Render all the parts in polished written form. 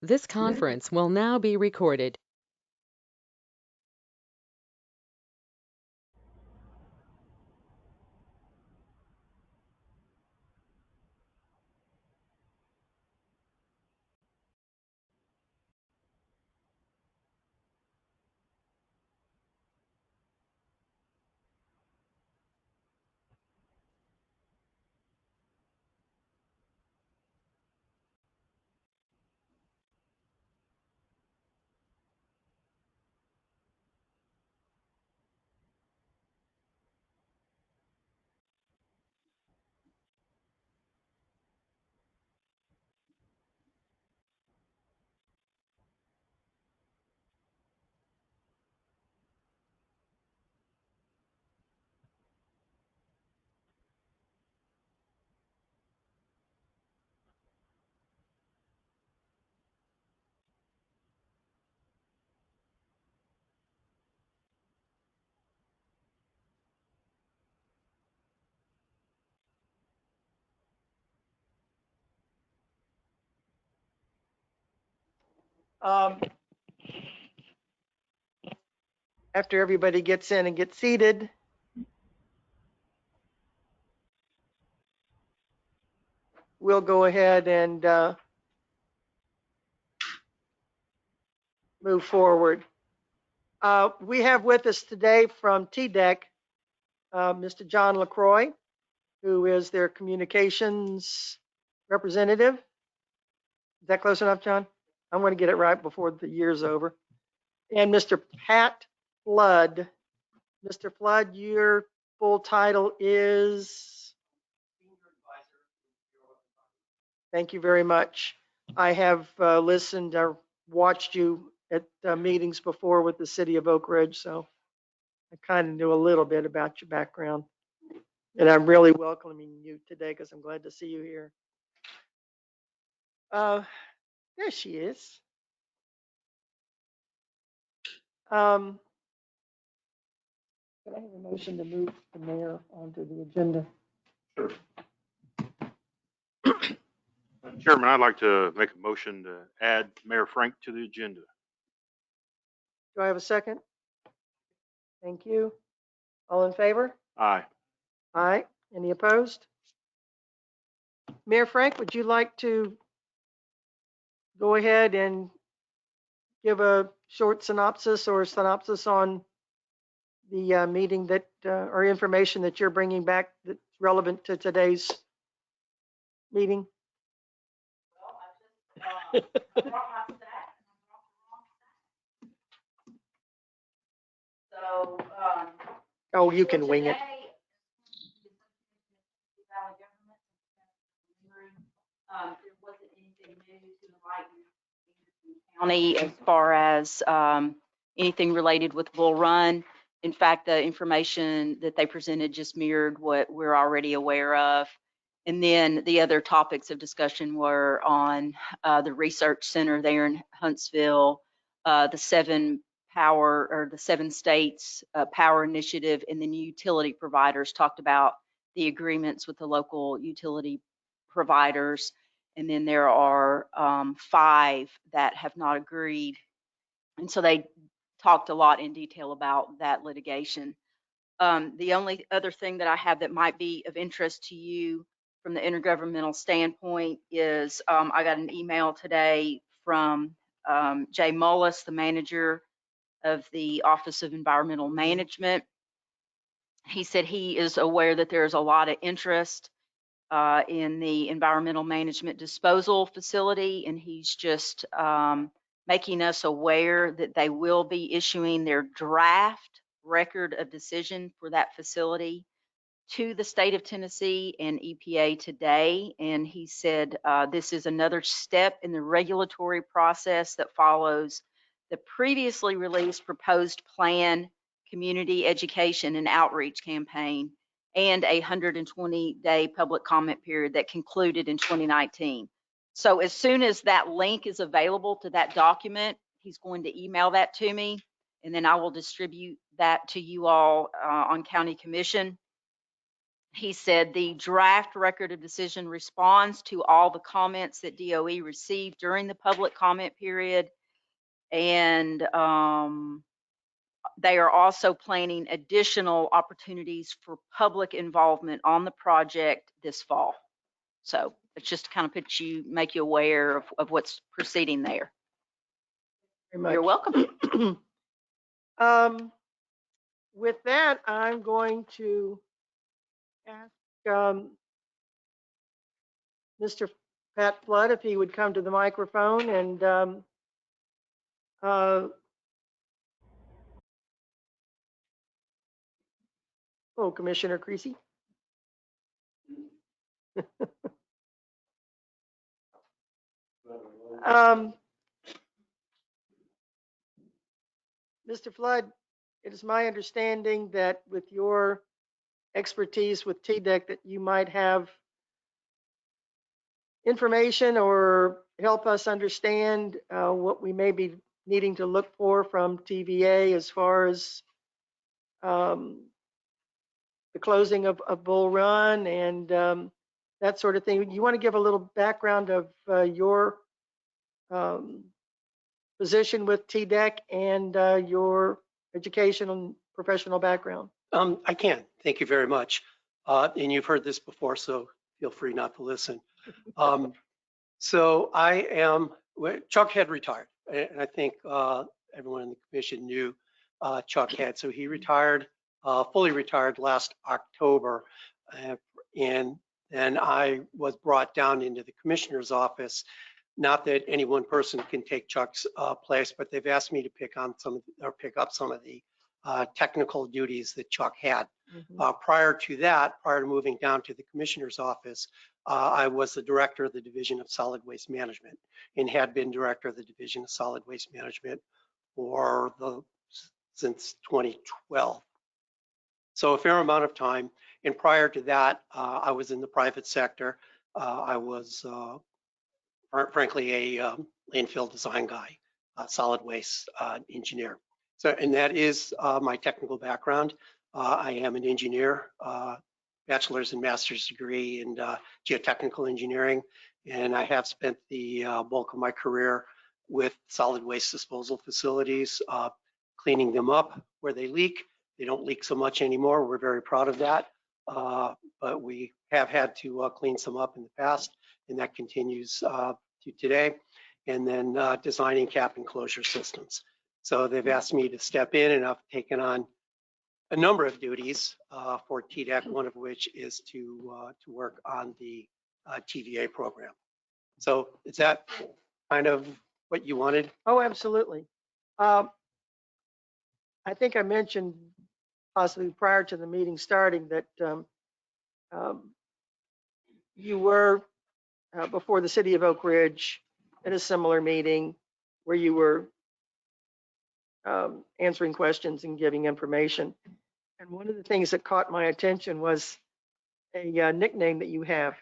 This conference will now be recorded. After everybody gets in and gets seated, we'll go ahead and move forward. We have with us today from TDEC, Mr. John LaCroix, who is their communications representative. Is that close enough, John? I'm going to get it right before the year's over. And Mr. Pat Flood. Mr. Flood, your full title is? Thank you very much. I have listened or watched you at meetings before with the city of Oak Ridge, so I kind of knew a little bit about your background. And I'm really welcoming you today because I'm glad to see you here. There she is. Can I have a motion to move the mayor onto the agenda? Sure. Chairman, I'd like to make a motion to add Mayor Frank to the agenda. Do I have a second? Thank you. All in favor? Aye. Aye. Any opposed? Mayor Frank, would you like to go ahead and give a short synopsis or synopsis on the meeting that or information that you're bringing back that's relevant to today's meeting? Oh, you can wing it. There wasn't anything new to the county as far as anything related with Bull Run. In fact, the information that they presented just mirrored what we're already aware of. And then the other topics of discussion were on the research center there in Huntsville, the 7 states power initiative, and then utility providers talked about the agreements with the local utility providers. And then there are 5 that have not agreed. And so they talked a lot in detail about that litigation. The only other thing that I have that might be of interest to you from the intergovernmental standpoint is I got an email today from Jay Mullis, the manager of the Office of Environmental Management. He said he is aware that there's a lot of interest in the environmental management disposal facility, and he's just making us aware that they will be issuing their draft record of decision for that facility to the state of Tennessee and EPA today. And he said this is another step in the regulatory process that follows the previously released proposed plan, community education and outreach campaign, and a 120-day public comment period that concluded in 2019. So as soon as that link is available to that document, he's going to email that to me, and then I will distribute that to you all on County Commission. He said the draft record of decision responds to all the comments that DOE received during the public comment period. And they are also planning additional opportunities for public involvement on the project this fall. So it's just to kind of make you aware of what's proceeding there. Very much. You're welcome. With that, I'm going to ask Mr. Pat Flood if he would come to the microphone and Commissioner Creasy. Mr. Flood, it is my understanding that with your expertise with TDEC that you might have information or help us understand what we may be needing to look for from TVA as far as the closing of Bull Run and that sort of thing. You want to give a little background of your position with TDEC and your educational and professional background? I can. Thank you very much. And you've heard this before, so feel free not to listen. So Chuck had retired, and I think everyone in the commission knew Chuck had. So he retired, fully retired last October, and then I was brought down into the commissioner's office. Not that any one person can take Chuck's place, but they've asked me to pick up some of the technical duties that Chuck had. Prior to moving down to the commissioner's office, I was the director of the Division of Solid Waste Management and had been director of the Division of Solid Waste Management since 2012. So a fair amount of time. And prior to that, I was in the private sector. I was frankly a landfill design guy, solid waste engineer. So, and that is my technical background. I am an engineer, bachelor's and master's degree in geotechnical engineering, and I have spent the bulk of my career with solid waste disposal facilities, cleaning them up where they leak. They don't leak so much anymore. We're very proud of that, but we have had to clean some up in the past, and that continues to today. And then designing cap and closure systems. So they've asked me to step in, and I've taken on a number of duties for TDEC, one of which is to work on the TVA program. So is that kind of what you wanted? Oh, absolutely. I think I mentioned possibly prior to the meeting starting that you were before the city of Oak Ridge at a similar meeting where you were answering questions and giving information. And one of the things that caught my attention was a nickname that you have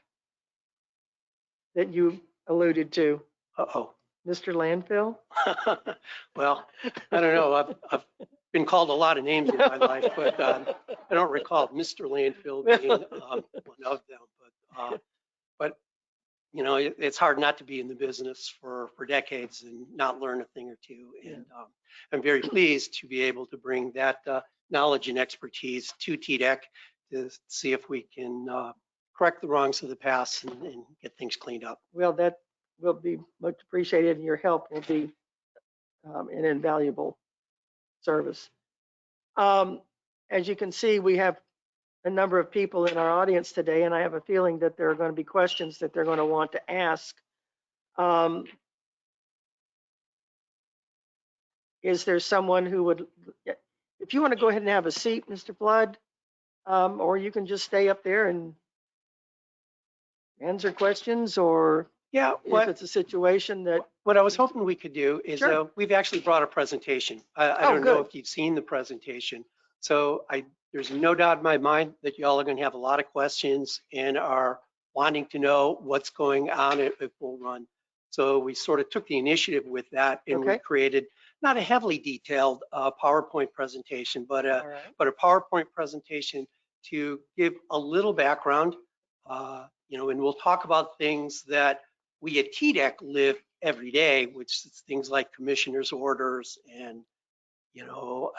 that you alluded to. Uh-oh. Mr. Landfill? Well, I don't know. I've been called a lot of names in my life, but I don't recall Mr. Landfill being one of them. But you know, it's hard not to be in the business for decades and not learn a thing or two. And I'm very pleased to be able to bring that knowledge and expertise to TDEC to see if we can correct the wrongs of the past and get things cleaned up. Well, that will be much appreciated, and your help will be an invaluable service. As you can see, we have a number of people in our audience today, and I have a feeling that there are going to be questions that they're going to want to ask. Is there someone who would, if you want to go ahead and have a seat, Mr. Flood, or you can just stay up there and answer questions, or yeah, if it's a situation that. What I was hoping we could do is Sure. We've actually brought a presentation. I don't know if you've seen the presentation. So there's no doubt in my mind that y'all are going to have a lot of questions and are wanting to know what's going on at Bull Run. So we sort of took the initiative with that, and we created not a heavily detailed PowerPoint presentation, but a PowerPoint presentation to give a little background, and we'll talk about things that we at TDEC live every day, which is things like commissioner's orders and,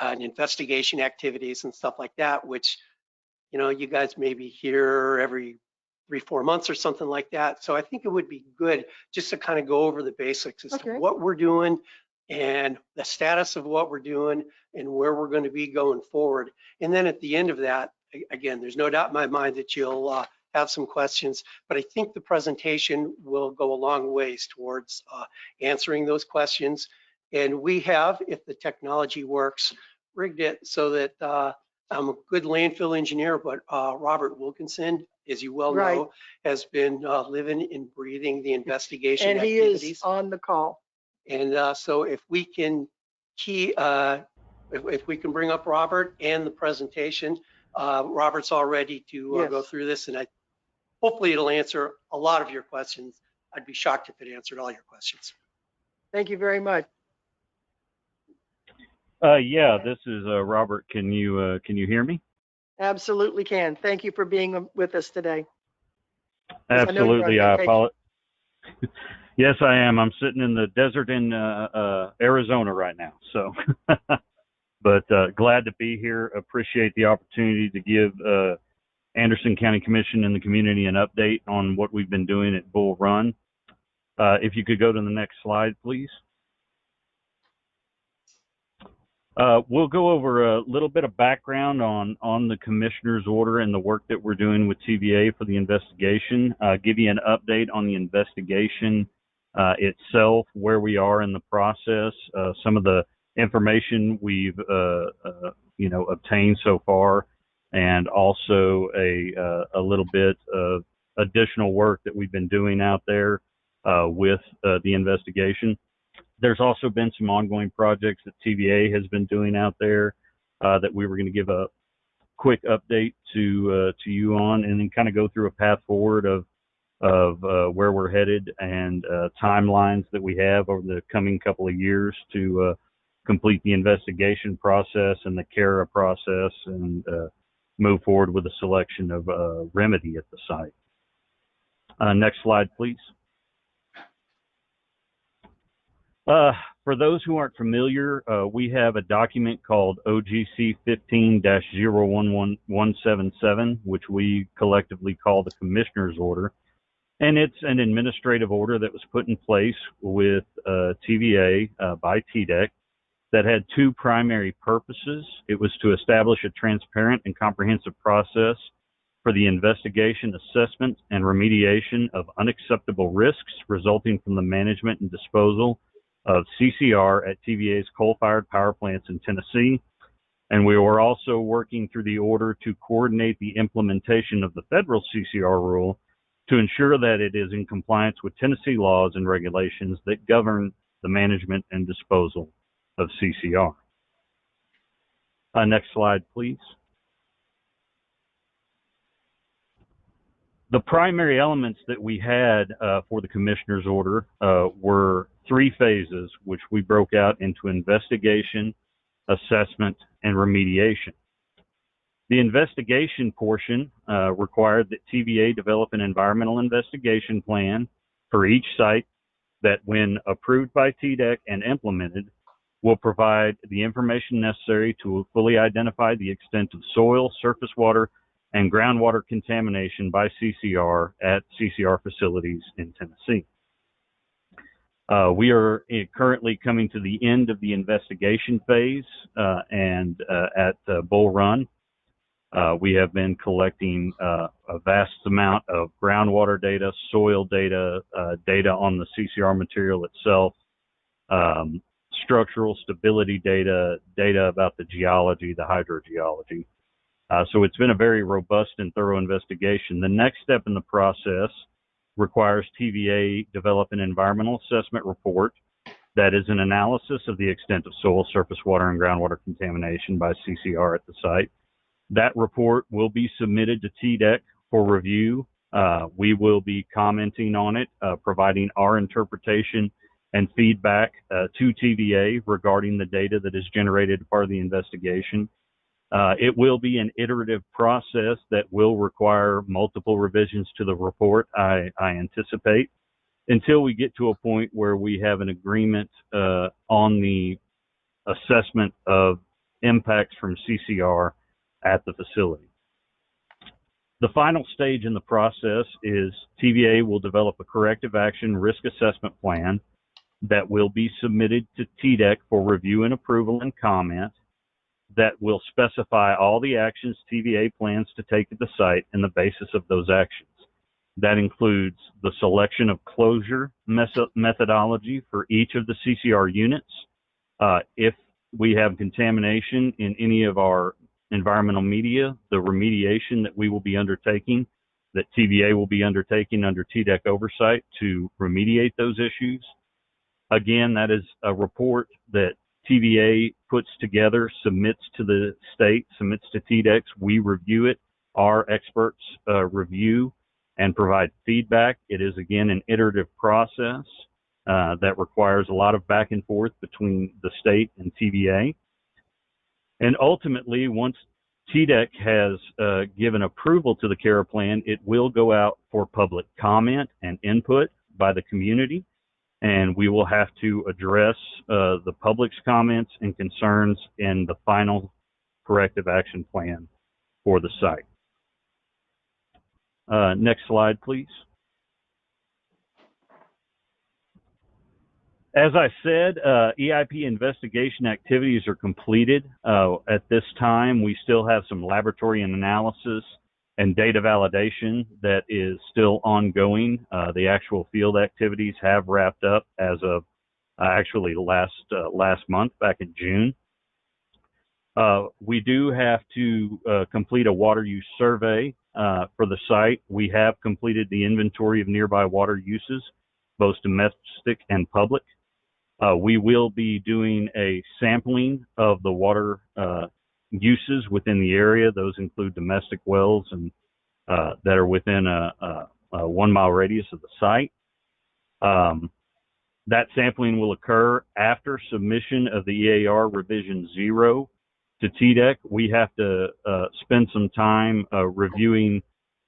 and investigation activities and stuff like that, which, you guys maybe hear every 3-4 months or something like that. So I think it would be good just to kind of go over the basics as to what we're doing and the status of what we're doing and where we're going to be going forward. And then at the end of that, again, there's no doubt in my mind that you'll have some questions, but I think the presentation will go a long ways towards answering those questions. And we have, if the technology works, rigged it so that I'm a good landfill engineer, but Robert Wilkinson, as you well know, has been living and breathing the investigation and he activities. is on the call. And so if we can if we can bring up Robert and the presentation, Robert's all ready to go through this, and hopefully it'll answer a lot of your questions. I'd be shocked if it answered all your questions. Thank you very much. Yeah, this is Robert. Can you hear me? Absolutely can. Thank you for being with us today. Absolutely. I apologize. Yes, I am. I'm sitting in the desert in Arizona right now. So, but glad to be here. Appreciate the opportunity to give Anderson County Commission and the community an update on what we've been doing at Bull Run. If you could go to the next slide, please. We'll go over a little bit of background on the commissioner's order and the work that we're doing with TVA for the investigation. Give you an update on the investigation itself, where we are in the process, some of the information we've obtained so far, and also a little bit of additional work that we've been doing out there with the investigation. There's also been some ongoing projects that TVA has been doing out there that we were going to give a quick update to you on, and then kind of go through a path forward of where we're headed and timelines that we have over the coming couple of years to complete the investigation process and the CARA process and move forward with the selection of remedy at the site. Next slide, please. For those who aren't familiar, we have a document called OGC 15-011177, which we collectively call the Commissioner's Order. And it's an administrative order that was put in place with TVA by TDEC that had two primary purposes. It was to establish a transparent and comprehensive process for the investigation, assessment, and remediation of unacceptable risks resulting from the management and disposal of CCR at TVA's coal-fired power plants in Tennessee. And we were also working through the order to coordinate the implementation of the federal CCR rule to ensure that it is in compliance with Tennessee laws and regulations that govern the management and disposal of CCR. Next slide, please. The primary elements that we had for the Commissioner's Order were three phases, which we broke out into investigation, assessment, and remediation. The investigation portion required that TVA develop an environmental investigation plan for each site that, when approved by TDEC and implemented, will provide the information necessary to fully identify the extent of soil, surface water, and groundwater contamination by CCR at CCR facilities in Tennessee. We are currently coming to the end of the investigation phase, and at Bull Run, we have been collecting a vast amount of groundwater data, soil data, data on the CCR material itself, structural stability data, data about the geology, the hydrogeology. So it's been a very robust and thorough investigation. The next step in the process requires TVA develop an environmental assessment report that is an analysis of the extent of soil, surface water, and groundwater contamination by CCR at the site. That report will be submitted to TDEC for review. We will be commenting on it, providing our interpretation and feedback to TVA regarding the data that is generated as part of the investigation. It will be an iterative process that will require multiple revisions to the report, I anticipate, until we get to a point where we have an agreement on the assessment of impacts from CCR at the facility. The final stage in the process is TVA will develop a corrective action risk assessment plan that will be submitted to TDEC for review and approval and comment, that will specify all the actions TVA plans to take at the site and the basis of those actions. That includes the selection of closure methodology for each of the CCR units. If we have contamination in any of our environmental media, the remediation that we will be undertaking, that TVA will be undertaking under TDEC oversight to remediate those issues. Again, that is a report that TVA puts together, submits to the state, submits to TDEC. We review it. Our experts review and provide feedback. It is, again, an iterative process that requires a lot of back and forth between the state and TVA. And ultimately, once TDEC has given approval to the CARE plan, it will go out for public comment and input by the community. And we will have to address the public's comments and concerns in the final corrective action plan for the site. Next slide, please. As I said, EIP investigation activities are completed. At this time, we still have some laboratory and analysis and data validation that is still ongoing. The actual field activities have wrapped up as of actually last month, back in June. We do have to complete a water use survey for the site. We have completed the inventory of nearby water uses, both domestic and public. We will be doing a sampling of the water uses within the area. Those include domestic wells and that are within a 1 mile radius of the site. That sampling will occur after submission of the EAR revision 0 to TDEC. We have to spend some time reviewing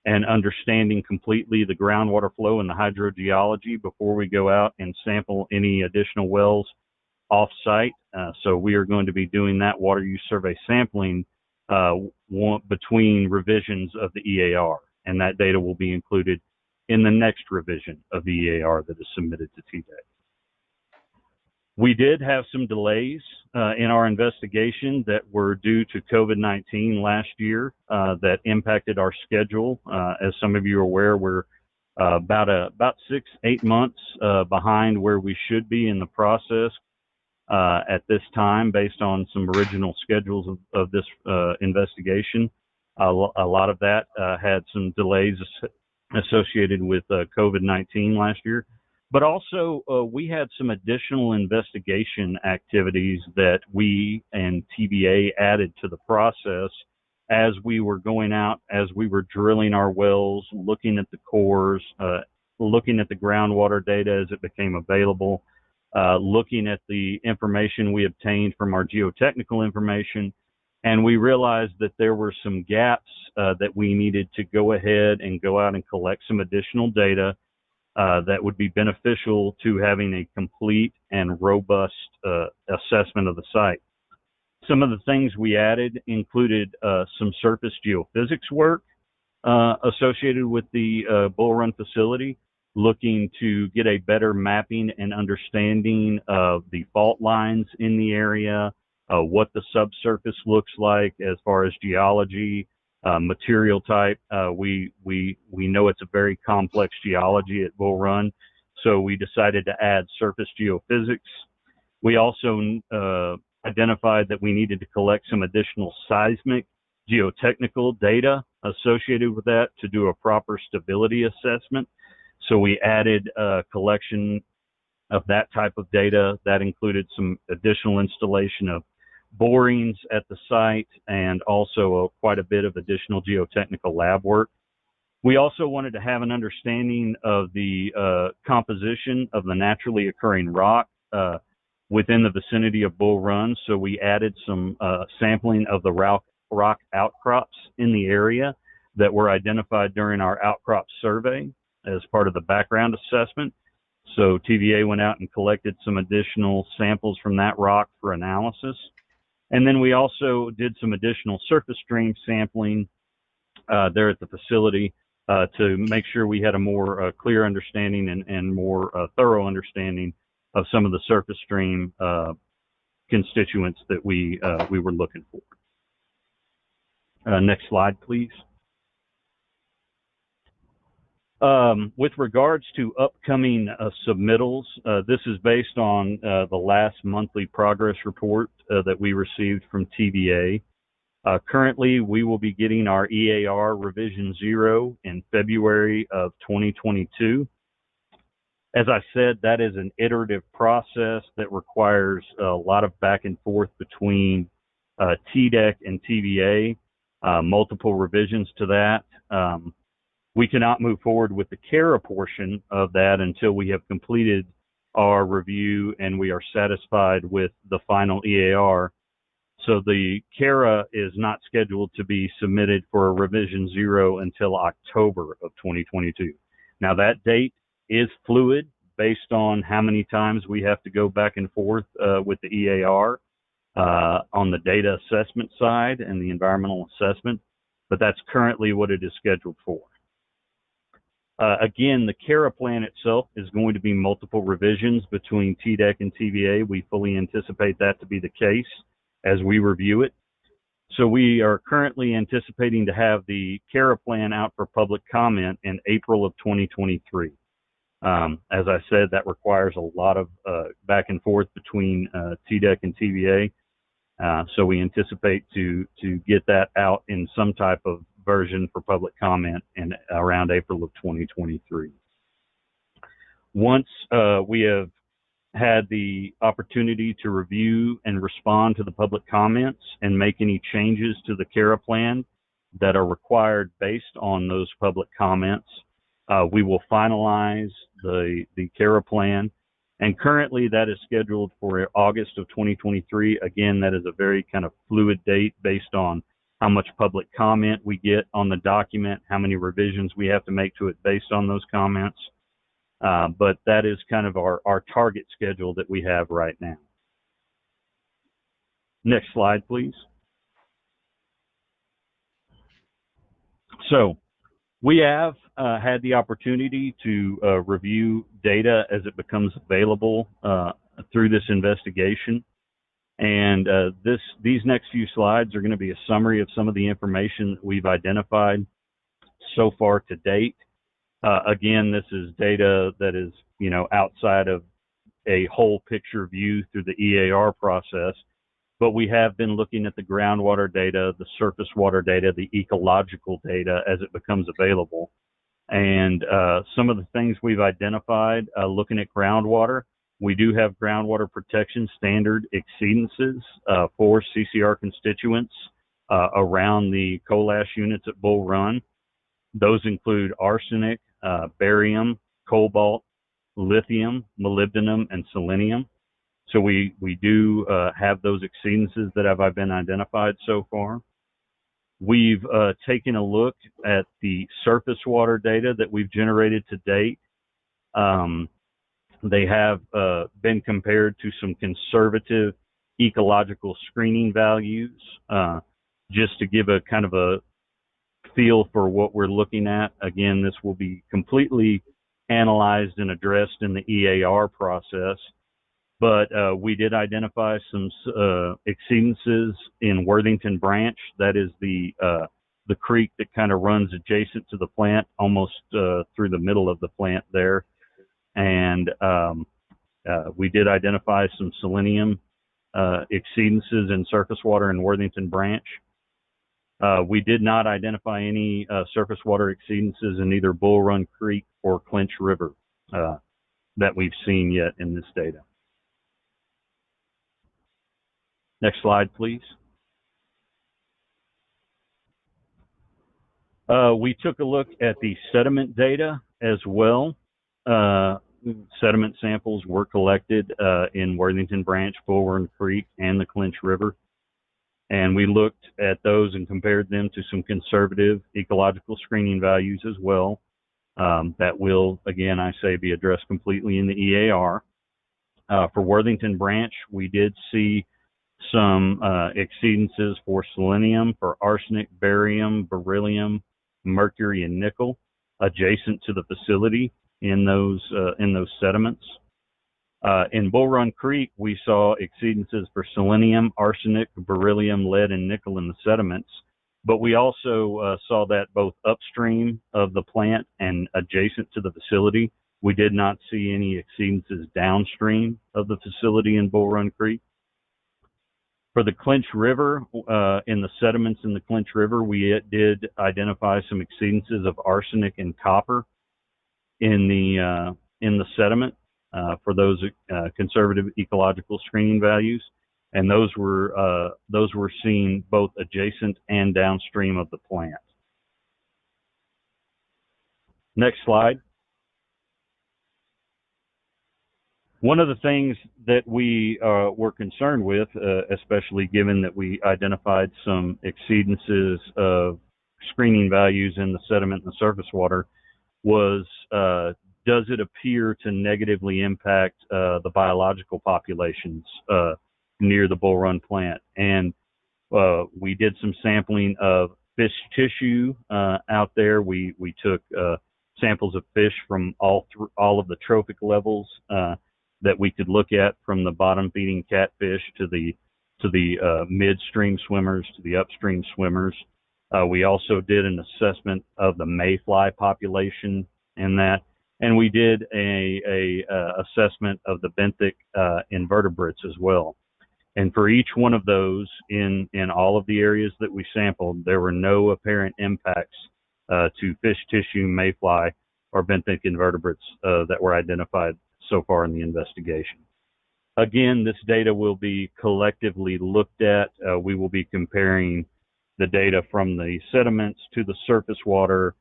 and understanding completely the groundwater flow and the hydrogeology before we go out and sample any additional wells off-site. So we are going to be doing that water use survey sampling between revisions of the EAR, and that data will be included in the next revision of the EAR that is submitted to TDEC. We did have some delays in our investigation that were due to COVID-19 last year that impacted our schedule. As some of you are aware, we're about 6-8 months behind where we should be in the process at this time, based on some original schedules of this investigation. A lot of that had some delays associated with COVID-19 last year. But also, we had some additional investigation activities that we and TVA added to the process as we were going out, as we were drilling our wells, looking at the cores, looking at the groundwater data as it became available, looking at the information we obtained from our geotechnical information. And we realized that there were some gaps that we needed to go ahead and go out and collect some additional data that would be beneficial to having a complete and robust assessment of the site. Some of the things we added included some surface geophysics work associated with the Bull Run facility, looking to get a better mapping and understanding of the fault lines in the area, what the subsurface looks like as far as geology, material type. We know it's a very complex geology at Bull Run, so we decided to add surface geophysics. We also identified that we needed to collect some additional seismic geotechnical data associated with that to do a proper stability assessment. So we added a collection of that type of data. That included some additional installation of borings at the site and also quite a bit of additional geotechnical lab work. We also wanted to have an understanding of the composition of the naturally occurring rock within the vicinity of Bull Run. So we added some sampling of the rock outcrops in the area that were identified during our outcrop survey as part of the background assessment. So TVA went out and collected some additional samples from that rock for analysis. And then we also did some additional surface stream sampling there at the facility to make sure we had a more clear understanding and more thorough understanding of some of the surface stream constituents that we were looking for. Next slide, please. With regards to upcoming submittals, this is based on the last monthly progress report that we received from TVA. Currently, we will be getting our EAR revision 0 in February of 2022. As I said, that is an iterative process that requires a lot of back and forth between TDEC and TVA, multiple revisions to that. We cannot move forward with the CARA portion of that until we have completed our review and we are satisfied with the final EAR. So the CARA is not scheduled to be submitted for a revision 0 until October of 2022. Now that date is fluid based on how many times we have to go back and forth with the EAR on the data assessment side and the environmental assessment, but that's currently what it is scheduled for. Again, the CARA plan itself is going to be multiple revisions between TDEC and TVA. We fully anticipate that to be the case as we review it. So we are currently anticipating to have the CARA plan out for public comment in April of 2023. As I said, that requires a lot of back and forth between TDEC and TVA. So we anticipate to get that out in some type of version for public comment in around April of 2023. Once we have had the opportunity to review and respond to the public comments and make any changes to the CARA plan that are required based on those public comments, we will finalize the CARA plan. And currently that is scheduled for August of 2023. Again, that is a very kind of fluid date based on how much public comment we get on the document, how many revisions we have to make to it based on those comments. But that is kind of our target schedule that we have right now. Next slide, please. So we have had the opportunity to review data as it becomes available through this investigation. And these next few slides are going to be a summary of some of the information that we've identified so far to date. Again, this is data that is, outside of a whole picture view through the EAR process, but we have been looking at the groundwater data, the surface water data, the ecological data as it becomes available. And some of the things we've identified looking at groundwater, we do have groundwater protection standard exceedances for CCR constituents around the coal ash units at Bull Run. Those include arsenic, barium, cobalt, lithium, molybdenum, and selenium. So we do have those exceedances that have been identified so far. We've taken a look at the surface water data that we've generated to date. They have been compared to some conservative ecological screening values, just to give a kind of a feel for what we're looking at. Again, this will be completely analyzed and addressed in the EAR process, but we did identify some exceedances in Worthington Branch. That is the creek that kind of runs adjacent to the plant, almost through the middle of the plant there. And we did identify some selenium exceedances in surface water in Worthington Branch. We did not identify any surface water exceedances in either Bull Run Creek or Clinch River that we've seen yet in this data. Next slide, please. We took a look at the sediment data as well. Sediment samples were collected in Worthington Branch, Bull Run Creek, and the Clinch River. And we looked at those and compared them to some conservative ecological screening values as well. That will, again, I say, be addressed completely in the EAR. For Worthington Branch, we did see some exceedances for selenium, for arsenic, barium, beryllium, mercury, and nickel adjacent to the facility in those sediments. In Bull Run Creek, we saw exceedances for selenium, arsenic, beryllium, lead, and nickel in the sediments, but we also saw that both upstream of the plant and adjacent to the facility. We did not see any exceedances downstream of the facility in Bull Run Creek. For the Clinch River, in the sediments in the Clinch River, we did identify some exceedances of arsenic and copper in the sediment for those conservative ecological screening values, and those were seen both adjacent and downstream of the plant. Next slide. One of the things that we were concerned with, especially given that we identified some exceedances of screening values in the sediment and the surface water, was does it appear to negatively impact the biological populations near the Bull Run plant? And we did some sampling of fish tissue out there. We took samples of fish from all of the trophic levels that we could look at, from the bottom feeding catfish to the midstream swimmers to the upstream swimmers. We also did an assessment of the mayfly population in that, and we did a assessment of the benthic invertebrates as well. And for each one of those, in all of the areas that we sampled, there were no apparent impacts to fish tissue, mayfly, or benthic invertebrates that were identified so far in the investigation. Again, this data will be collectively looked at. We will be comparing the data from the sediments to the surface water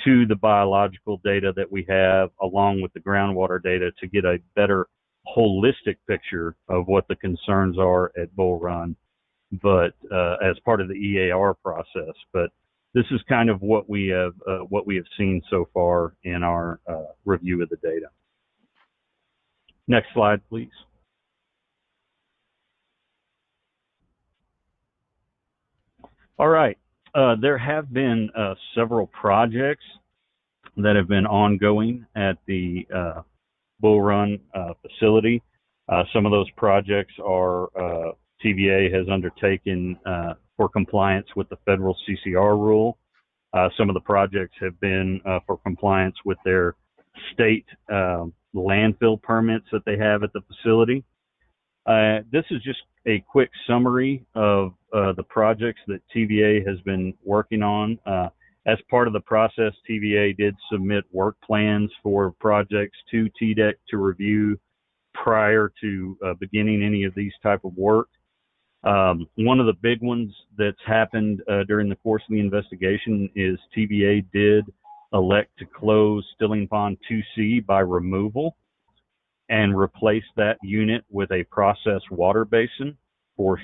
to the biological data that we have, along with the groundwater data, to get a better holistic picture of what the concerns are at Bull Run, but as part of the EAR process. But this is kind of what we have seen so far in our review of the data. Next slide, please. All right. There have been several projects that have been ongoing at the Bull Run facility. Some of those projects are TVA has undertaken for compliance with the federal CCR rule. Some of the projects have been for compliance with their state landfill permits that they have at the facility. This is just a quick summary of the projects that TVA has been working on. As part of the process, TVA did submit work plans for projects to TDEC to review prior to beginning any of these type of work. One of the big ones that's happened during the course of the investigation is TVA did elect to close Stilling Pond 2C by removal and replace that unit with a process water basin for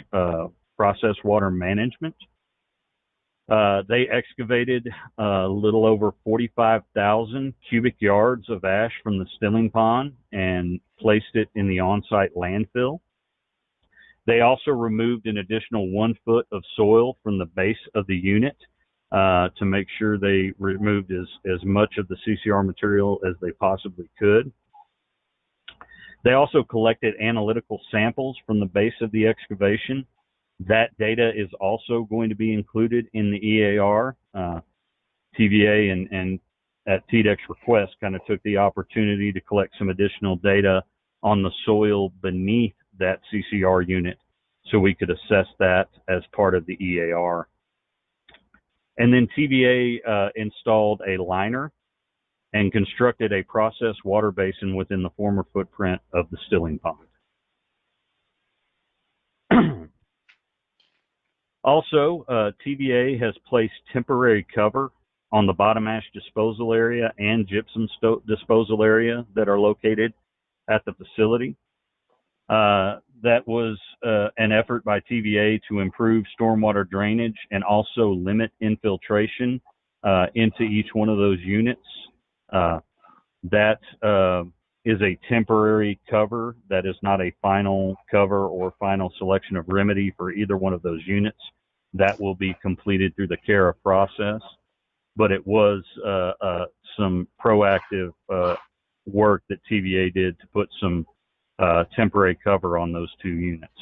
process water management. They excavated a little over 45,000 cubic yards of ash from the Stilling Pond and placed it in the on-site landfill. They also removed an additional 1 foot of soil from the base of the unit to make sure they removed as much of the CCR material as they possibly could. They also collected analytical samples from the base of the excavation. That data is also going to be included in the EAR. TVA and at TDEC's request kind of took the opportunity to collect some additional data on the soil beneath that CCR unit so we could assess that as part of the EAR. And then TVA installed a liner and constructed a process water basin within the former footprint of the Stilling Pond. Also, TVA has placed temporary cover on the bottom ash disposal area and gypsum disposal area that are located at the facility. that was an effort by TVA to improve stormwater drainage and also limit infiltration into each one of those units. That is a temporary cover. That is not a final cover or final selection of remedy for either one of those units. That will be completed through the CARA process. But it was some proactive work that TVA did to put some temporary cover on those two units.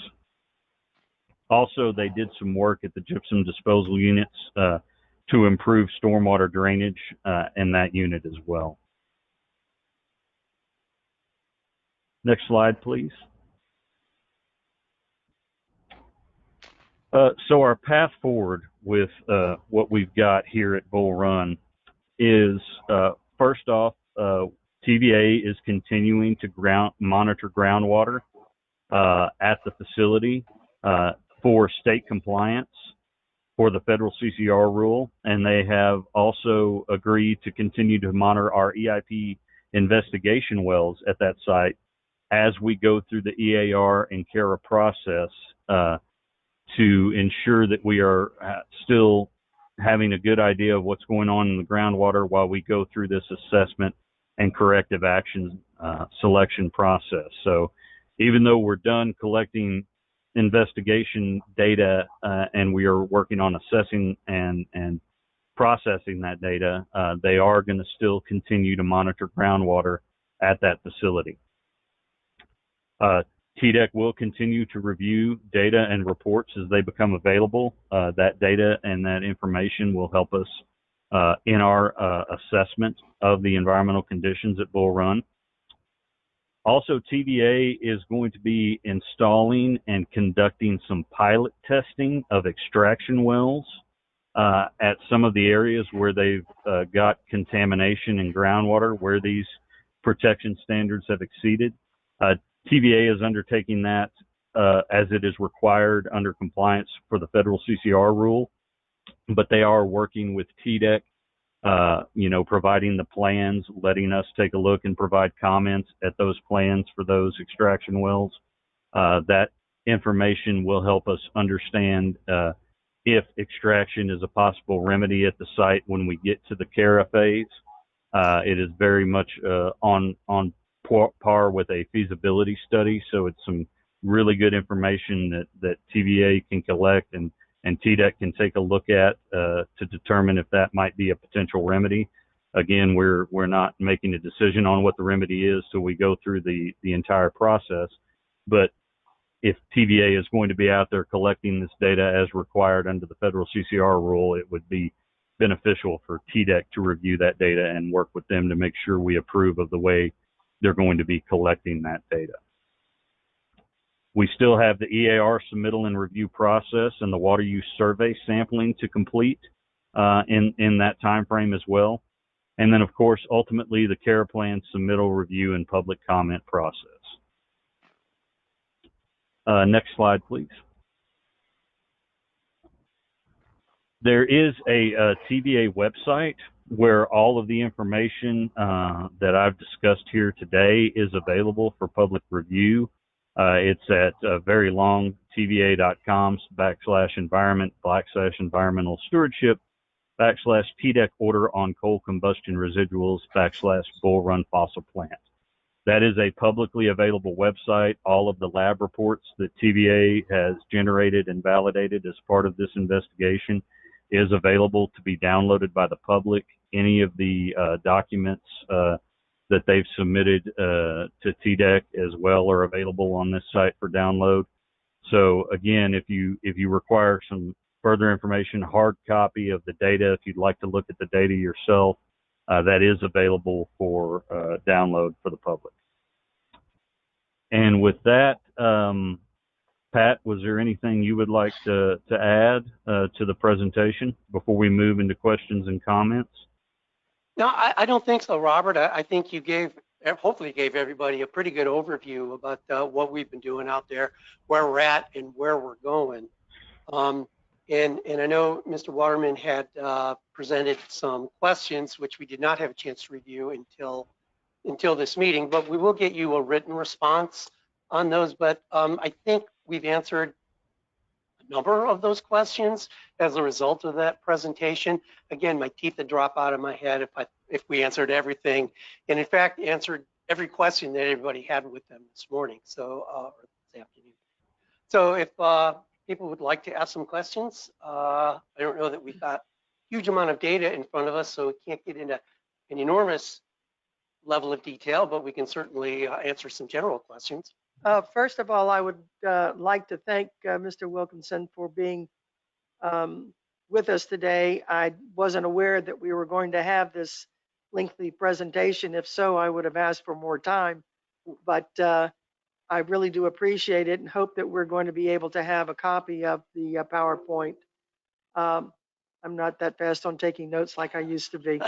Also, they did some work at the gypsum disposal units to improve stormwater drainage in that unit as well. Next slide, please. So our path forward with what we've got here at Bull Run is, first off, TVA is continuing to monitor groundwater at the facility for state compliance for the federal CCR rule, and they have also agreed to continue to monitor our EIP investigation wells at that site as we go through the EAR and CARA process to ensure that we are still having a good idea of what's going on in the groundwater while we go through this assessment and corrective action selection process. So even though we're done collecting investigation data and we are working on assessing and processing that data, they are going to still continue to monitor groundwater at that facility. TDEC will continue to review data and reports as they become available. That data and that information will help us in our assessment of the environmental conditions at Bull Run. Also, TVA is going to be installing and conducting some pilot testing of extraction wells at some of the areas where they've got contamination in groundwater, where these protection standards have exceeded. TVA is undertaking that as it is required under compliance for the federal CCR rule, but they are working with TDEC, providing the plans, letting us take a look and provide comments at those plans for those extraction wells. That information will help us understand if extraction is a possible remedy at the site when we get to the CARA phase. It is very much on par with a feasibility study, so it's some really good information that TVA can collect and TDEC can take a look at to determine if that might be a potential remedy. Again, we're not making a decision on what the remedy is till we go through the entire process, but if TVA is going to be out there collecting this data as required under the federal CCR rule, it would be beneficial for TDEC to review that data and work with them to make sure we approve of the way they're going to be collecting that data. We still have the EAR submittal and review process and the water use survey sampling to complete in that time frame as well. And then, of course, ultimately the CARA plan submittal, review, and public comment process. Next slide, please. There is a TVA website where all of the information that I've discussed here today is available for public review. It's at very long tva.com/environment/environmental stewardship /TDEC order on coal combustion residuals /Bull Run fossil plant. That is a publicly available website. All of the lab reports that TVA has generated and validated as part of this investigation is available to be downloaded by the public. Any of the documents that they've submitted to TDEC as well are available on this site for download. So again, if you require some further information, hard copy of the data, if you'd like to look at the data yourself, that is available for download for the public. And with that, Pat, was there anything you would like to add to the presentation before we move into questions and comments? No, I don't think so, Robert. I think you hopefully gave everybody a pretty good overview about what we've been doing out there, where we're at, and where we're going. And I know Mr. Waterman had presented some questions, which we did not have a chance to review until this meeting, but we will get you a written response on those, but I think we've answered a number of those questions as a result of that presentation. Again, my teeth would drop out of my head if we answered everything, and in fact answered every question that everybody had with them this morning, or this afternoon. So if people would like to ask some questions, I don't know that we've got a huge amount of data in front of us, so we can't get into an enormous level of detail, but we can certainly answer some general questions. First of all, I would like to thank Mr. Wilkinson for being with us today. I wasn't aware that we were going to have this lengthy presentation. If so, I would have asked for more time, but I really do appreciate it and hope that we're going to be able to have a copy of the PowerPoint. I'm not that fast on taking notes like I used to be.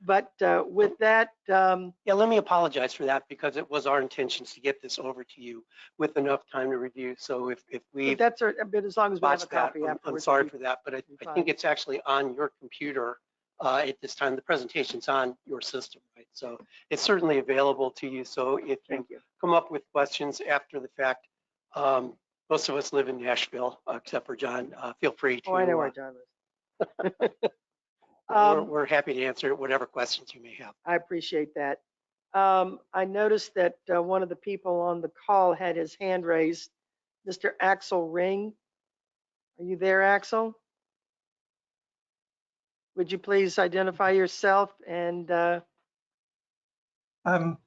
But with that, yeah, let me apologize for that, because it was our intentions to get this over to you with enough time to review. So if we that's a bit, as long as we have a copy I'm afterwards. sorry for that, but I think it's actually on your computer at this time. The presentation's on your system, right? So it's certainly available to you. So if you come up with questions after the fact, most of us live in Nashville, except for John. Feel free to. Oh, I know where John is. We're happy to answer whatever questions you may have. I appreciate that. I noticed that one of the people on the call had his hand raised, Mr. Axel Ring. Are you there, Axel? Would you please identify yourself and I'm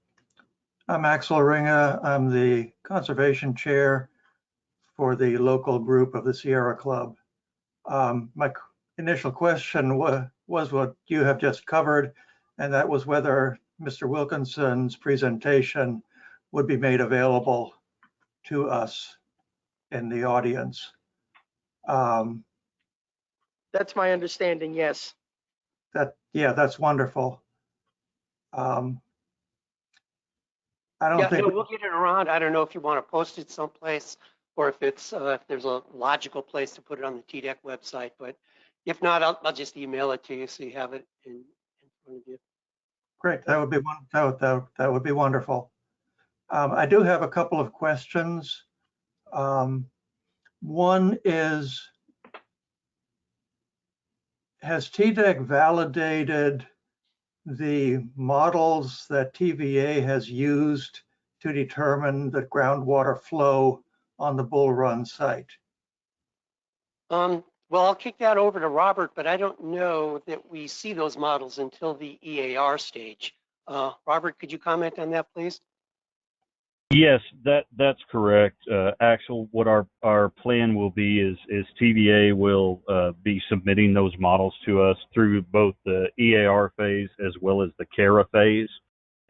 Axel Ringa. I'm the conservation chair for the local group of the Sierra Club. My initial question was what you have just covered, and that was whether Mr. Wilkinson's presentation would be made available to us in the audience. That's my understanding, yes. That's wonderful. I don't think we'll get it around. I don't know if you want to post it someplace, or if there's a logical place to put it on the TDEC website. But if not, I'll just email it to you so you have it in front of you. Great, that would be that would be wonderful. I do have a couple of questions. One is, has TDEC validated the models that TVA has used to determine the groundwater flow on the Bull Run site? Well, I'll kick that over to Robert, but I don't know that we see those models until the EAR stage. Robert, could you comment on that, please? Yes, that's correct, Axel. What our plan will be is TVA will be submitting those models to us through both the EAR phase as well as the CARA phase,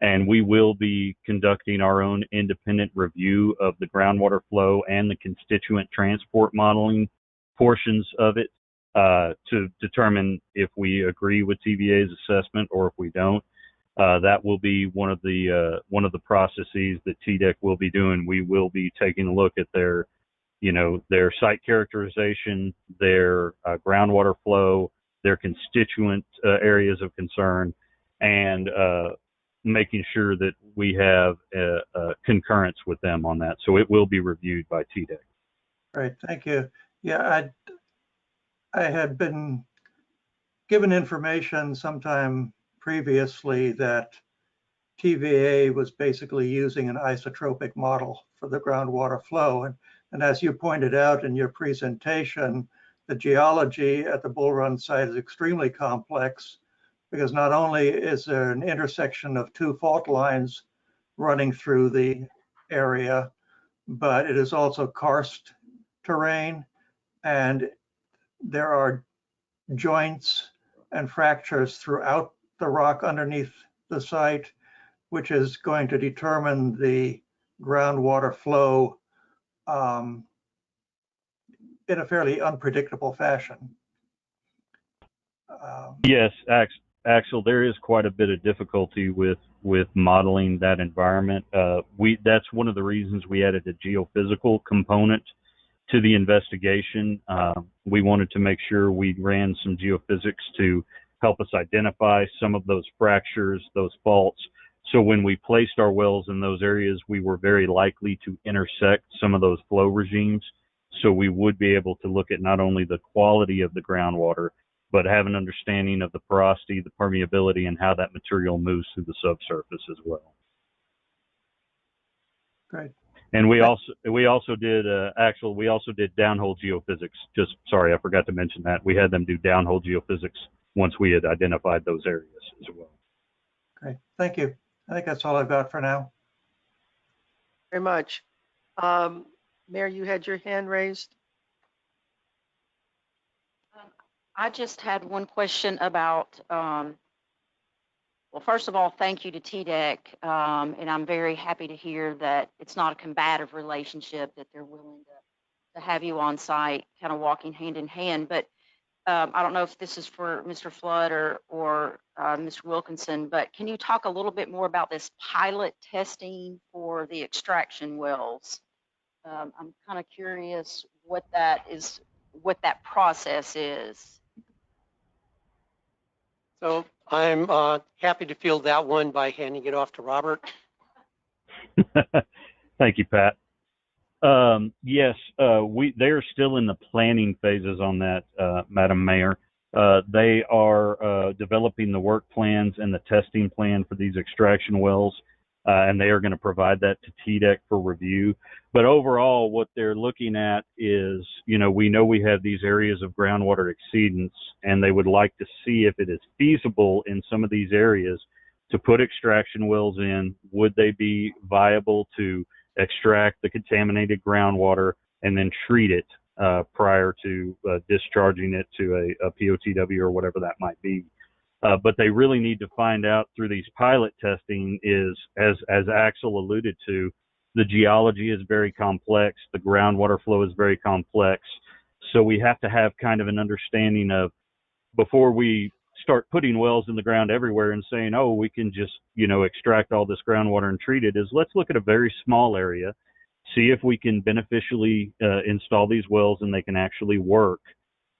and we will be conducting our own independent review of the groundwater flow and the constituent transport modeling portions of it to determine if we agree with TVA's assessment or if we don't. That will be one of the processes that TDEC will be doing. We will be taking a look at their site characterization, their groundwater flow, their constituent areas of concern, and making sure that we have concurrence with them on that. So it will be reviewed by TDEC. Great, thank you. Yeah, I had been given information sometime previously that TVA was basically using an isotropic model for the groundwater flow. And as you pointed out in your presentation, the geology at the Bull Run site is extremely complex, because not only is there an intersection of two fault lines running through the area, but it is also karst terrain, and there are joints and fractures throughout the rock underneath the site, which is going to determine the groundwater flow in a fairly unpredictable fashion. Yes, Axel, there is quite a bit of difficulty with modeling that environment. That's one of the reasons we added a geophysical component to the investigation. We wanted to make sure we ran some geophysics to help us identify some of those fractures, those faults, So when we placed our wells in those areas, we were very likely to intersect some of those flow regimes. So we would be able to look at not only the quality of the groundwater, but have an understanding of the porosity, the permeability, and how that material moves through the subsurface as well. Great. And we also did downhole geophysics. Just sorry, I forgot to mention that. We had them do downhole geophysics once we had identified those areas as well. Great. Thank you. I think that's all I've got for now. Very much. Mayor, you had your hand raised. I just had one question about, well, first of all, thank you to TDEC. And I'm very happy to hear that it's not a combative relationship, that they're willing to have you on site, kind of walking hand in hand. But I don't know if this is for Mr. Flood or Mr. Wilkinson, but can you talk a little bit more about this pilot testing for the extraction wells? I'm kind of curious what that process is. So I'm happy to field that one by handing it off to Robert. Thank you, Pat. Yes, they're still in the planning phases on that, Madam Mayor. They are developing the work plans and the testing plan for these extraction wells, and they are going to provide that to TDEC for review. But overall, what they're looking at is, we know we have these areas of groundwater exceedance, and they would like to see if it is feasible in some of these areas to put extraction wells in. Would they be viable to extract the contaminated groundwater and then treat it prior to discharging it to a POTW or whatever that might be. But they really need to find out through these pilot testing is, as Axel alluded to, the geology is very complex, the groundwater flow is very complex. So we have to have kind of an understanding of, before we start putting wells in the ground everywhere and saying, oh, we can just, extract all this groundwater and treat it, is let's look at a very small area, see if we can beneficially install these wells and they can actually work.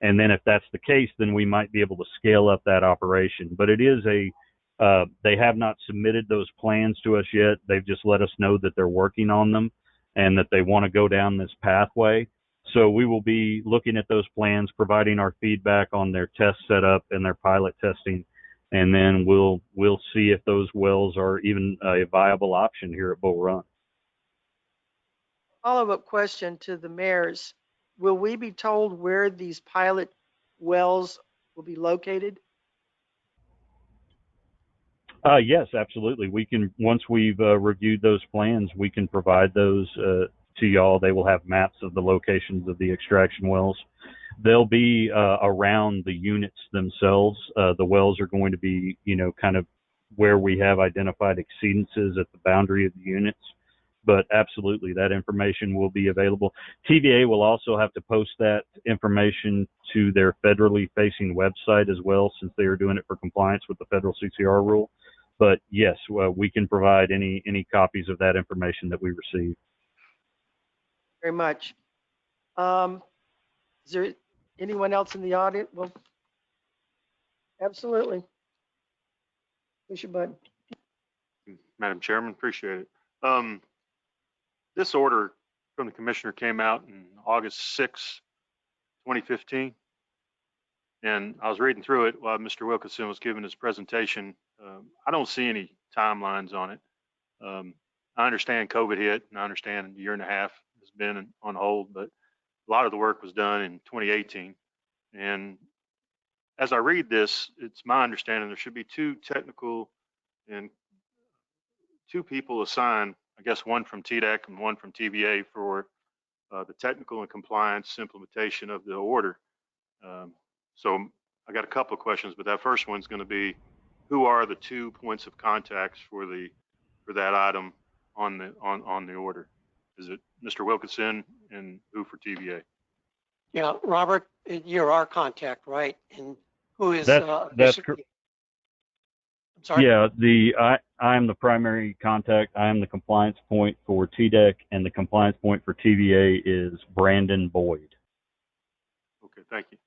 And then if that's the case, then we might be able to scale up that operation. But it is they have not submitted those plans to us yet. They've just let us know that they're working on them and that they want to go down this pathway. So we will be looking at those plans, providing our feedback on their test setup and their pilot testing. And then we'll see if those wells are even a viable option here at Bull Run. Follow-up question to the mayors. Will we be told where these pilot wells will be located? Yes, absolutely. We can, once we've reviewed those plans, we can provide those to y'all. They will have maps of the locations of the extraction wells. They'll be around the units themselves. The wells are going to be, kind of where we have identified exceedances at the boundary of the units. But absolutely, that information will be available. TVA will also have to post that information to their federally facing website as well, since they are doing it for compliance with the federal CCR rule. But yes, we can provide any copies of that information that we receive. Very much. Is there anyone else in the audience? Well, absolutely. Push your button. Madam Chairman, appreciate it. This order from the commissioner came out in August 6, 2015. And I was reading through it while Mr. Wilkinson was giving his presentation. I don't see any timelines on it. I understand COVID hit, and I understand a year and a half has been on hold, but a lot of the work was done in 2018. And as I read this, it's my understanding there should be two technical and two people assigned, I guess one from TDEC and one from TVA for the technical and compliance implementation of the order. So I got a couple of questions, but that first one's going to be, who are the 2 points of contacts for that item on the order? Is it Mr. Wilkinson, and who for TVA? Yeah, Robert, you're our contact, right? And who is that's correct. I'm sorry. Yeah, I'm the primary contact. I am the compliance point for TDEC, and the compliance point for TVA is Brandon Boyd. Okay, thank you.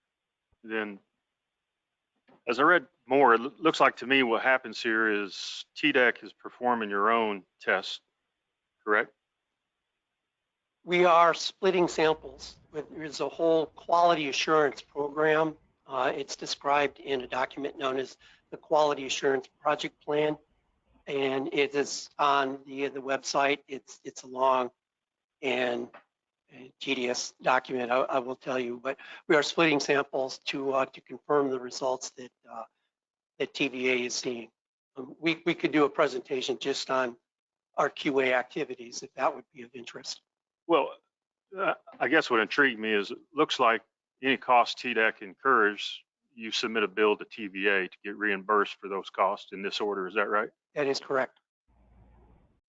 Then, as I read more, it looks like to me what happens here is TDEC is performing your own test, correct? We are splitting samples. There's a whole quality assurance program. It's described in a document known as the Quality Assurance Project Plan, and it is on the website. It's a long and tedious document, I will tell you, but we are splitting samples to confirm the results that TVA is seeing. We could do a presentation just on our QA activities if that would be of interest. Well, I guess what intrigued me is it looks like any cost TDEC incurs, you submit a bill to TVA to get reimbursed for those costs in this order. Is that right? That is correct.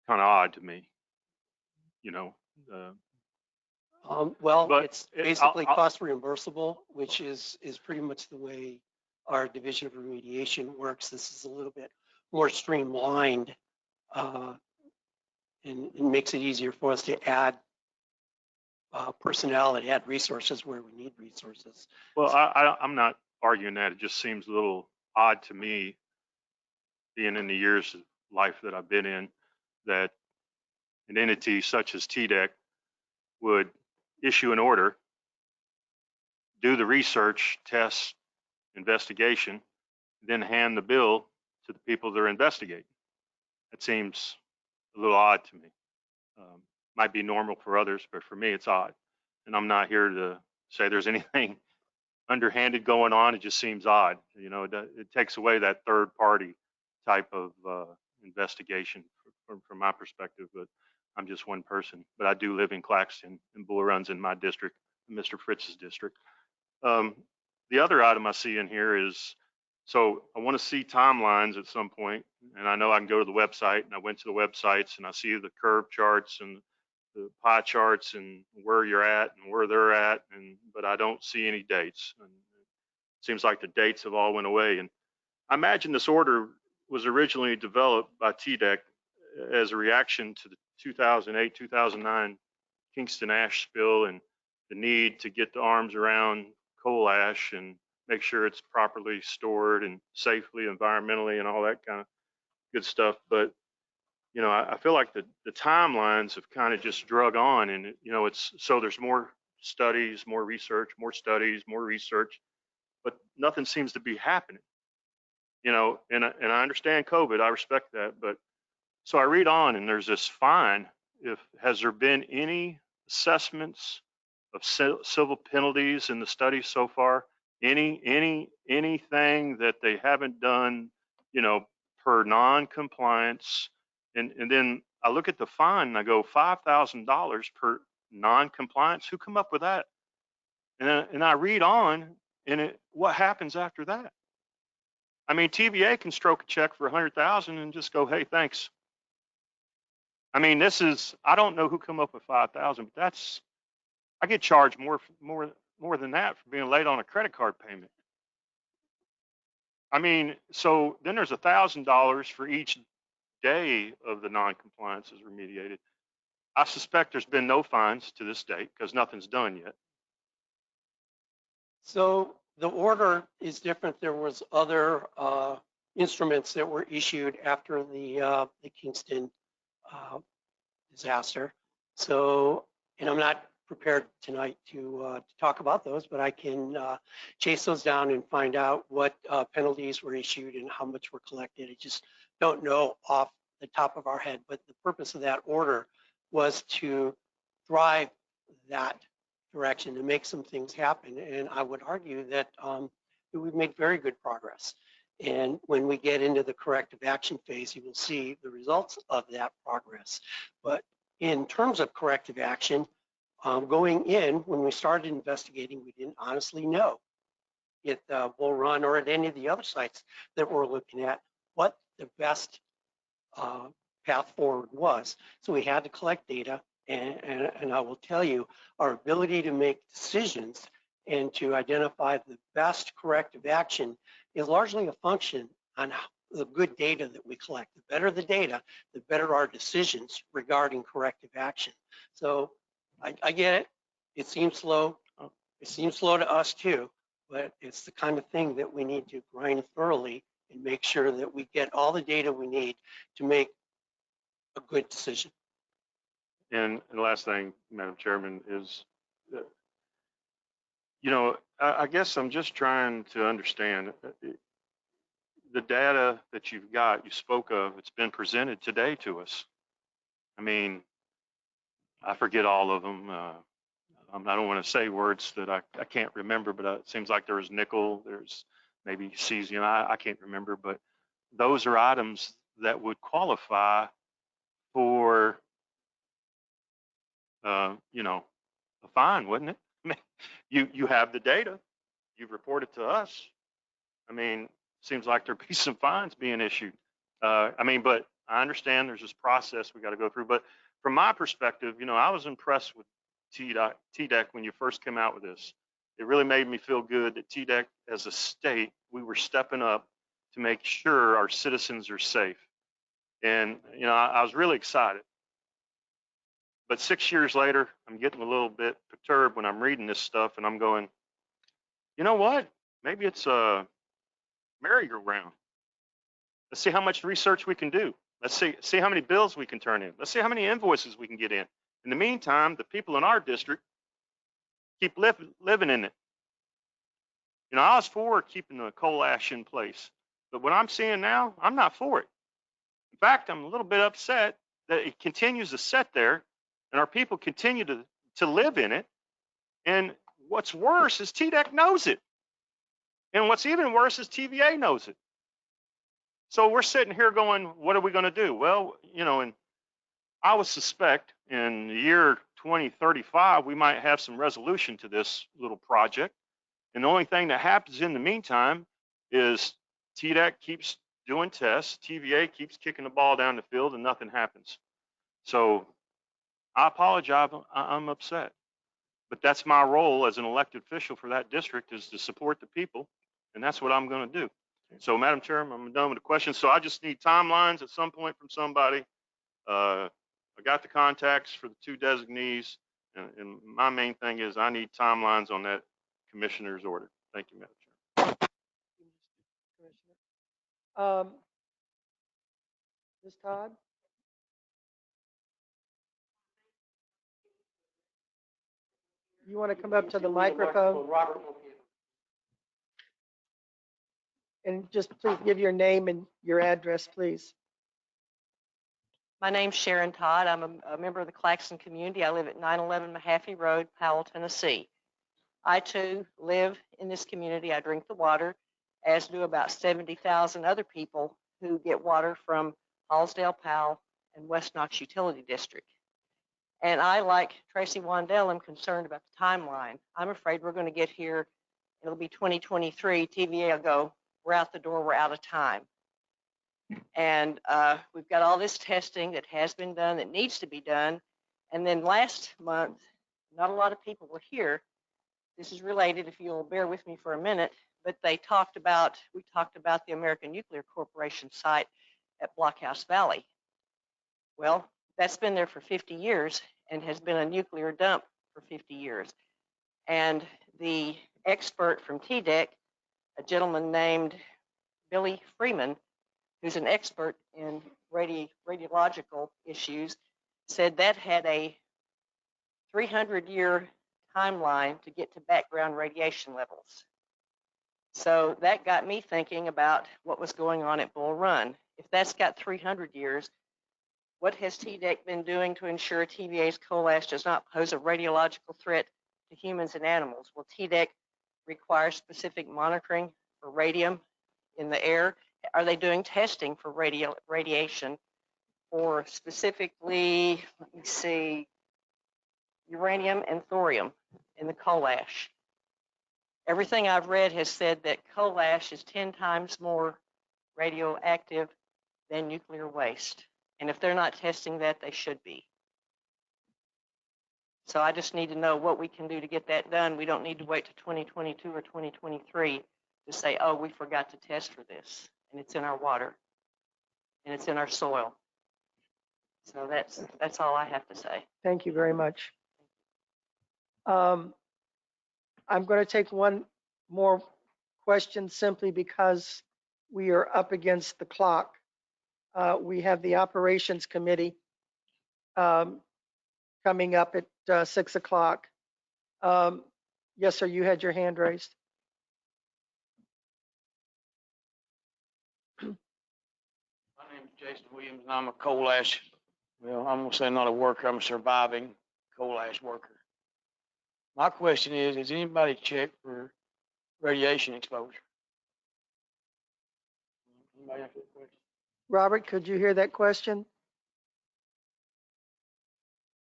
Kind of odd to me, you know. Well, But it's basically cost reimbursable, which is pretty much the way our division of remediation works. This is a little bit more streamlined and makes it easier for us to add personnel and add resources where we need resources. Well, I'm not arguing that. It just seems a little odd to me, being in the years of life that I've been in, that an entity such as TDEC would issue an order, do the research, test, investigation, then hand the bill to the people they're investigating. That seems a little odd to me. Might be normal for others, but for me, it's odd. And I'm not here to say there's anything underhanded going on. It just seems odd. You know, it takes away that third party type of investigation from my perspective, but I'm just one person. But I do live in Claxton, and Bull Run's in my district, Mr. Fritz's district. The other item I see in here is, so I want to see timelines at some point, and I know I can go to the website, and I went to the websites, and I see the curve charts and the pie charts and where you're at and where they're at, but I don't see any dates. And it seems like the dates have all went away. And I imagine this order was originally developed by TDEC as a reaction to the 2008, 2009 Kingston ash spill and the need to get the arms around coal ash and make sure it's properly stored and safely, environmentally, and all that kind of good stuff. But you know, I feel like the timelines have kind of just drug on, and you know, it's so there's more studies, more research, more studies, more research, but nothing seems to be happening. You know, and I understand COVID, I respect that, but so I read on, and there's this fine. Has there been any assessments of civil penalties in the study so far? Anything that they haven't done, you know, per non-compliance? And then I look at the fine and I go, $5,000 per non-compliance. Who come up with that? And I read on, and what happens after that? I mean, TVA can stroke a check for $100,000 and just go, hey, thanks. I mean, I don't know who come up with 5,000, but I get charged more than that for being late on a credit card payment. I mean, so then there's $1,000 for each day of the non-compliance is remediated. I suspect there's been no fines to this date because nothing's done yet. So the order is different. There was other instruments that were issued after the Kingston disaster. So, and I'm not prepared tonight to talk about those, but I can chase those down and find out what penalties were issued and how much were collected. I just don't know off the top of our head, but the purpose of that order was to drive that direction, to make some things happen. And I would argue that we've made very good progress. And when we get into the corrective action phase, you will see the results of that progress. But in terms of corrective action, going in, when we started investigating, we didn't honestly know at Bull Run or at any of the other sites that we're looking at what the best path forward was. So we had to collect data, and I will tell you, our ability to make decisions and to identify the best corrective action is largely a function on the good data that we collect. The better the data, the better our decisions regarding corrective action. So I get it. It seems slow. It seems slow to us too, but it's the kind of thing that we need to grind thoroughly and make sure that we get all the data we need to make a good decision. And the last thing, Madam Chairman, is, I guess I'm just trying to understand the data that you've got, you spoke of, it's been presented today to us. I mean, I forget all of them. I don't want to say words that I can't remember, but it seems like there was nickel, there's maybe cesium, I can't remember, but those are items that would qualify for, a fine, wouldn't it? I mean, you have the data, you've reported to us. I mean, seems like there'd be some fines being issued. But I understand there's this process we got to go through. But from my perspective, I was impressed with TDEC when you first came out with this. It really made me feel good that TDEC, as a state, we were stepping up to make sure our citizens are safe. And, I was really excited. But 6 years later, I'm getting a little bit perturbed when I'm reading this stuff and I'm going, you know what? Maybe it's a merry-go-round. Let's see how much research we can do. Let's see how many bills we can turn in. Let's see how many invoices we can get in. In the meantime, the people in our district keep living in it. I was for keeping the coal ash in place, but what I'm seeing now, I'm not for it. In fact, I'm a little bit upset that it continues to sit there and our people continue to live in it. And what's worse is TDEC knows it. And what's even worse is TVA knows it. So we're sitting here going, what are we going to do? Well, and I would suspect in the year 2035, we might have some resolution to this little project. And the only thing that happens in the meantime is TDEC keeps doing tests, TVA keeps kicking the ball down the field, and nothing happens. So I apologize, I'm upset. But that's my role as an elected official for that district, is to support the people, and that's what I'm going to do. So, Madam Chairman, I'm done with the questions. So I just need timelines at some point from somebody. I got the contacts for the two designees, and my main thing is I need timelines on that commissioner's order. Thank you, Madam Chairman. Ms. Todd? You want to come up to the microphone? And just please give your name and your address, please. My name's Sharon Todd. I'm a member of the Claxton community. I live at 911 Mahaffey Road, Powell, Tennessee. I too live in this community. I drink the water, as do about 70,000 other people who get water from Hallsdale, Powell, and West Knox Utility District. And I, like Tracy Wandell, am concerned about the timeline. I'm afraid we're going to get here, it'll be 2023, TVA will go, we're out the door, we're out of time. And we've got all this testing that has been done, that needs to be done. And then last month, not a lot of people were here. This is related, if you'll bear with me for a minute, but we talked about the American Nuclear Corporation site at Blockhouse Valley. Well, that's been there for 50 years and has been a nuclear dump for 50 years. And the expert from TDEC, a gentleman named Billy Freeman, who's an expert in radiological issues, said that had a 300-year timeline to get to background radiation levels. So that got me thinking about what was going on at Bull Run. If that's got 300 years, what has TDEC been doing to ensure TVA's coal ash does not pose a radiological threat to humans and animals? Will TDEC require specific monitoring for radium in the air? Are they doing testing for radiation for specifically, let me see, uranium and thorium in the coal ash? Everything I've read has said that coal ash is 10 times more radioactive than nuclear waste. And if they're not testing that, they should be. So I just need to know what we can do to get that done. We don't need to wait to 2022 or 2023 to say, oh, we forgot to test for this. And it's in our water. And it's in our soil. So that's all I have to say. Thank you very much. I'm going to take one more questions simply because we are up against the clock. We have the Operations Committee coming up at 6 o'clock. Yes, sir, you had your hand raised. My name is Jason Williams, and I'm a coal ash, well, I'm gonna say not a worker, I'm a surviving coal ash worker. My question is, has anybody checked for radiation exposure? Anybody answer that question? Robert, could you hear that question?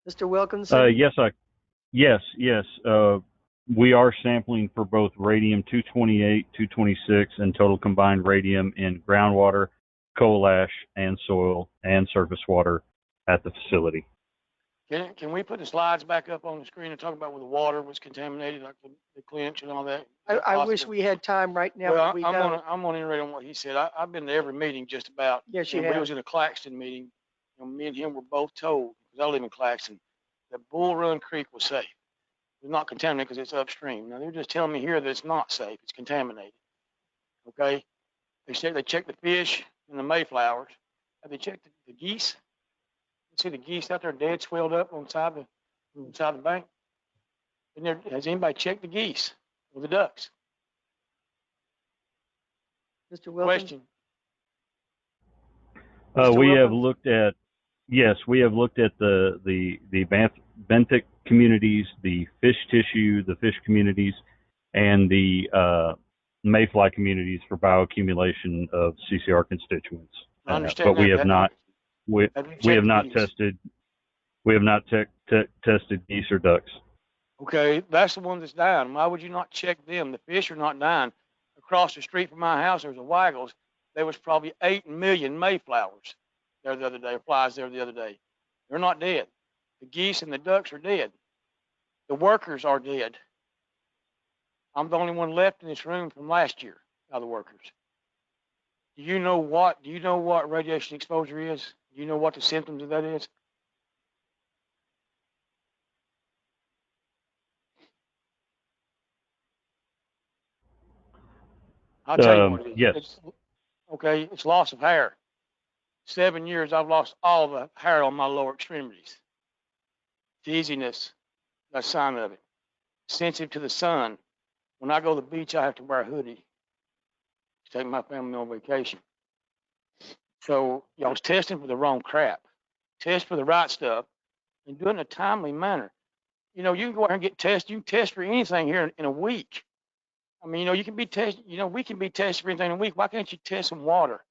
Mr. Wilkinson? Yes. We are sampling for both radium-228, 226, and total combined radium in groundwater, coal ash, and soil and surface water at the facility. Can we put the slides back up on the screen and talk about where the water was contaminated, like the clinch and all that? Is that I wish possible? we had time right now, Well, but we don't. I'm gonna iterate on what he said. I've been to every meeting just about. Yes, you And we have. was in a Claxton meeting, and me and him were both told, because I live in Claxton, that Bull Run Creek was safe. It's not contaminated because it's upstream. Now they're just telling me here that it's not safe. It's contaminated. Okay. They said they checked the fish and the mayflowers. Have they checked the geese? You see the geese out there dead, swelled up on the bank. And has anybody checked the geese or the ducks? Mr. Wilkins? Question. Mr. We have Wilkins? looked at, yes, we have looked at the benthic communities, the fish tissue, the fish communities, and the mayfly communities for bioaccumulation of CCR constituents. I understand But we that. have not, we Have you have checked not geese? tested, tested geese or ducks. Okay, that's the one that's dying. Why would you not check them? The fish are not dying. Across the street from my house, there's a Waggles. There was probably 8 million mayflowers there the other day, flies there the other day. They're not dead. The geese and the ducks are dead. The workers are dead. I'm the only one left in this room from last year of the workers. Do you know what radiation exposure is? Do you know what the symptoms of that is? I'll tell you what it is. Yes. Okay, it's loss of hair. 7 years, I've lost all the hair on my lower extremities. Dizziness, that's a sign of it. Sensitive to the sun. When I go to the beach, I have to wear a hoodie to take my family on vacation. So y'all's testing for the wrong crap. Test for the right stuff and do it in a timely manner. You know, you can go out and get tested. You can test for anything here in a week. I mean, you know, you can be tested, you know, we can be tested for anything in a week. Why can't you test some water?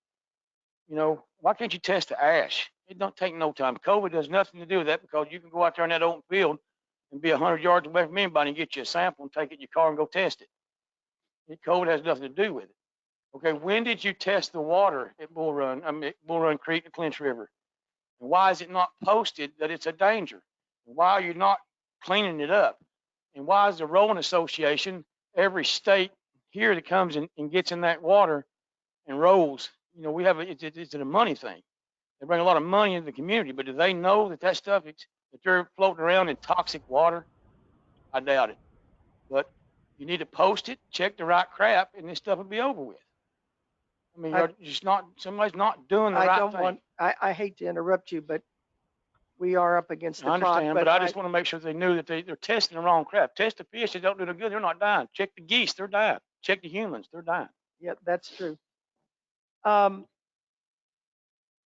You know, why can't you test the ash? It don't take no time. COVID has nothing to do with that because you can go out there in that open field and be 100 yards away from anybody and get you a sample and take it in your car and go test it. COVID has nothing to do with it. Okay, when did you test the water at Bull Run Creek and Clinch River? And why is it not posted that it's a danger? And why are you not cleaning it up? And why is the Rowing Association, every state here that comes in and gets in that water and rolls, you know, we have it's a money thing. They bring a lot of money into the community, but do they know that stuff that they're floating around in toxic water? I doubt it. But you need to post it, check the right crap, and this stuff will be over with. I mean, you're just not, somebody's not doing the right thing. I hate to interrupt you, but we are up against the I clock. understand, but I just want to make sure they knew that they're testing the wrong crap. Test the fish, they don't do no good, they're not dying. Check the geese, they're dying. Check the humans, they're dying. Yeah, that's true. I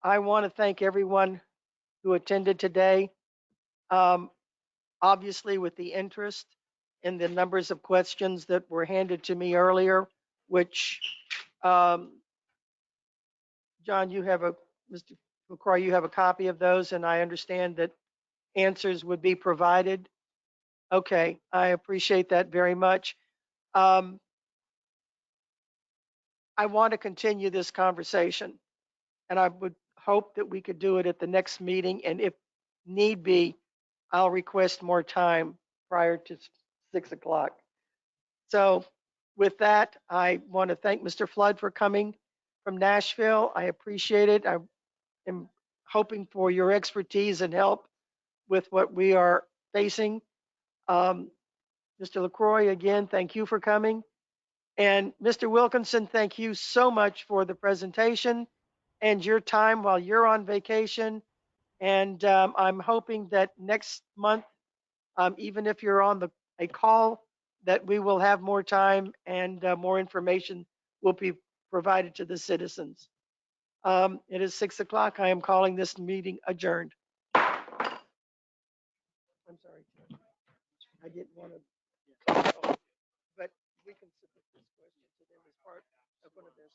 want to thank everyone who attended today. Obviously, with the interest in the numbers of questions that were handed to me earlier, which, John, Mr. LaCroix, you have a copy of those, and I understand that answers would be provided. Okay, I appreciate that very much. I want to continue this conversation, and I would hope that we could do it at the next meeting, and if need be, I'll request more time prior to 6 o'clock. So with that, I want to thank Mr. Flood for coming from Nashville. I appreciate it. I am hoping for your expertise and help with what we are facing. Mr. LaCroix, again, thank you for coming. And Mr. Wilkinson, thank you so much for the presentation and your time while you're on vacation. And I'm hoping that next month, even if you're on a call, that we will have more time and more information will be provided to the citizens. It is 6 o'clock. I am calling this meeting adjourned. I'm sorry, Tim. I didn't want to, but we can submit this question to them as part of one of this.